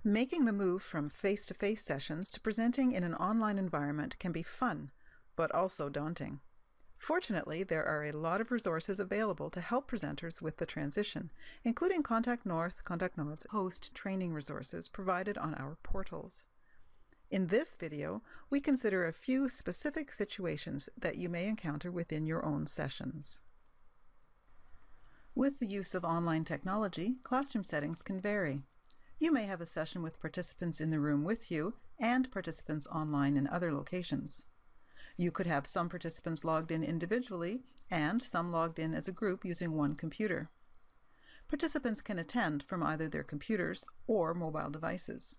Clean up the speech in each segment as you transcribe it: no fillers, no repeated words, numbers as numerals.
Making the move from face-to-face sessions to presenting in an online environment can be fun, but also daunting. Fortunately, there are a lot of resources available to help presenters with the transition, including Contact North, Contact Node's host training resources provided on our portals. In this video, we consider a few specific situations that you may encounter within your own sessions. With the use of online technology, classroom settings can vary. You may have a session with participants in the room with you and participants online in other locations. You could have some participants logged in individually and some logged in as a group using one computer. Participants can attend from either their computers or mobile devices.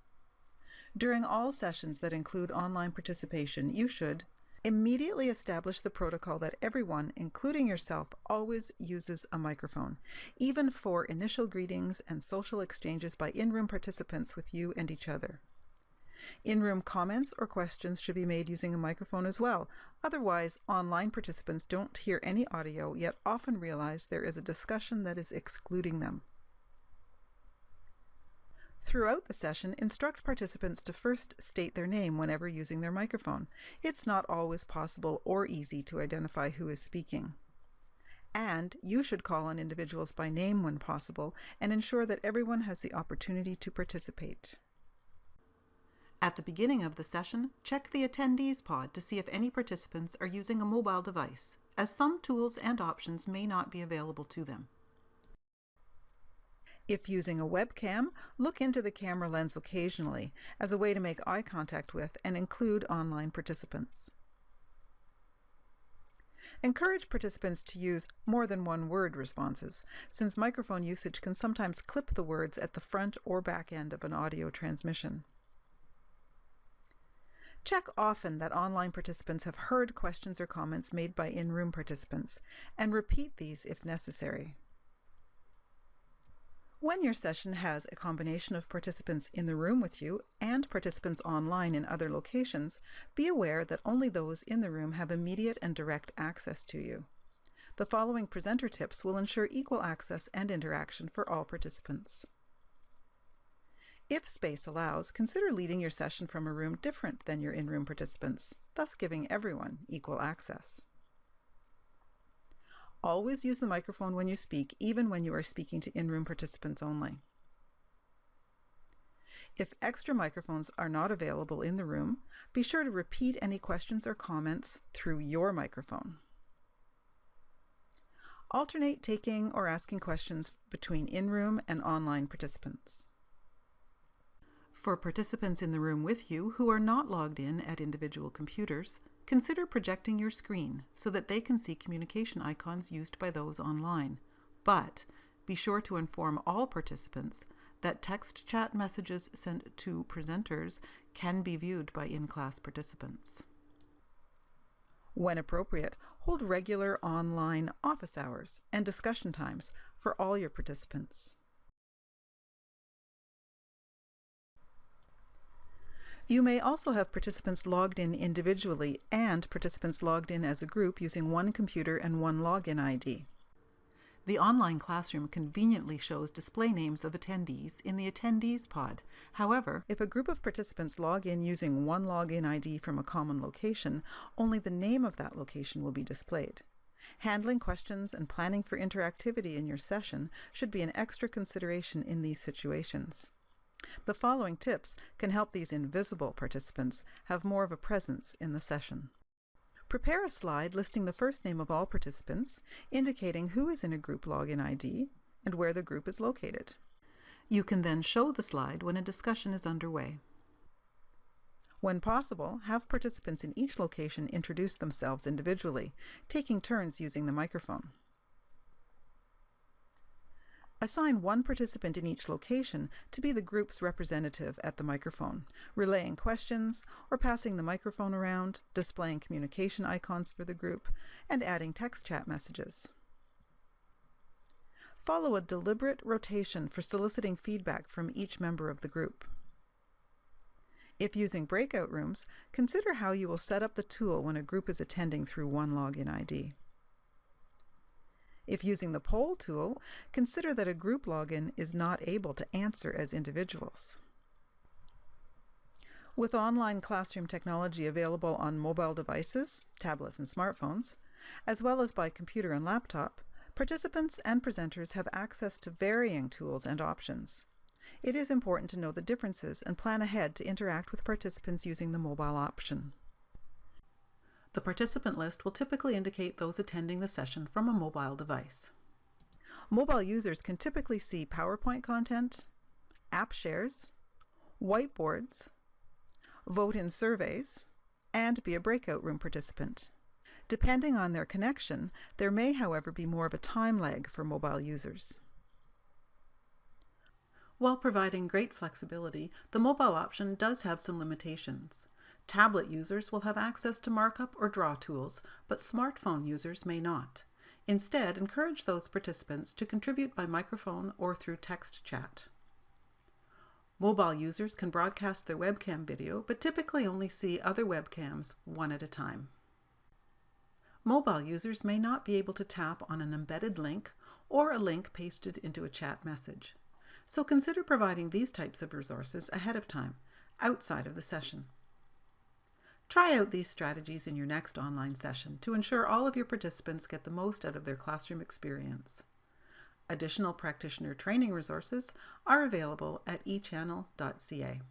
During all sessions that include online participation, you should immediately establish the protocol that everyone, including yourself, always uses a microphone, even for initial greetings and social exchanges by in-room participants with you and each other. In-room comments or questions should be made using a microphone as well. Otherwise, online participants don't hear any audio, yet often realize there is a discussion that is excluding them. Throughout the session, instruct participants to first state their name whenever using their microphone. It's not always possible or easy to identify who is speaking. And you should call on individuals by name when possible and ensure that everyone has the opportunity to participate. At the beginning of the session, check the attendees pod to see if any participants are using a mobile device, as some tools and options may not be available to them. If using a webcam, look into the camera lens occasionally as a way to make eye contact with and include online participants. Encourage participants to use more than one word responses, since microphone usage can sometimes clip the words at the front or back end of an audio transmission. Check often that online participants have heard questions or comments made by in-room participants, and repeat these if necessary. When your session has a combination of participants in the room with you and participants online in other locations, be aware that only those in the room have immediate and direct access to you. The following presenter tips will ensure equal access and interaction for all participants. If space allows, consider leading your session from a room different than your in-room participants, thus giving everyone equal access. Always use the microphone when you speak, even when you are speaking to in-room participants only. If extra microphones are not available in the room, be sure to repeat any questions or comments through your microphone. Alternate taking or asking questions between in-room and online participants. For participants in the room with you who are not logged in at individual computers, consider projecting your screen so that they can see communication icons used by those online. But be sure to inform all participants that text chat messages sent to presenters can be viewed by in-class participants. When appropriate, hold regular online office hours and discussion times for all your participants. You may also have participants logged in individually and participants logged in as a group using one computer and one login ID. The online classroom conveniently shows display names of attendees in the attendees pod. However, if a group of participants log in using one login ID from a common location, only the name of that location will be displayed. Handling questions and planning for interactivity in your session should be an extra consideration in these situations. The following tips can help these invisible participants have more of a presence in the session. Prepare a slide listing the first name of all participants, indicating who is in a group login ID and where the group is located. You can then show the slide when a discussion is underway. When possible, have participants in each location introduce themselves individually, taking turns using the microphone. Assign one participant in each location to be the group's representative at the microphone, relaying questions or passing the microphone around, displaying communication icons for the group, and adding text chat messages. Follow a deliberate rotation for soliciting feedback from each member of the group. If using breakout rooms, consider how you will set up the tool when a group is attending through one login ID. If using the poll tool, consider that a group login is not able to answer as individuals. With online classroom technology available on mobile devices, tablets and smartphones, as well as by computer and laptop, participants and presenters have access to varying tools and options. It is important to know the differences and plan ahead to interact with participants using the mobile option. The participant list will typically indicate those attending the session from a mobile device. Mobile users can typically see PowerPoint content, app shares, whiteboards, vote in surveys, and be a breakout room participant. Depending on their connection, there may, however, be more of a time lag for mobile users. While providing great flexibility, the mobile option does have some limitations. Tablet users will have access to markup or draw tools, but smartphone users may not. Instead, encourage those participants to contribute by microphone or through text chat. Mobile users can broadcast their webcam video, but typically only see other webcams one at a time. Mobile users may not be able to tap on an embedded link or a link pasted into a chat message. So consider providing these types of resources ahead of time, outside of the session. Try out these strategies in your next online session to ensure all of your participants get the most out of their classroom experience. Additional practitioner training resources are available at echannel.ca.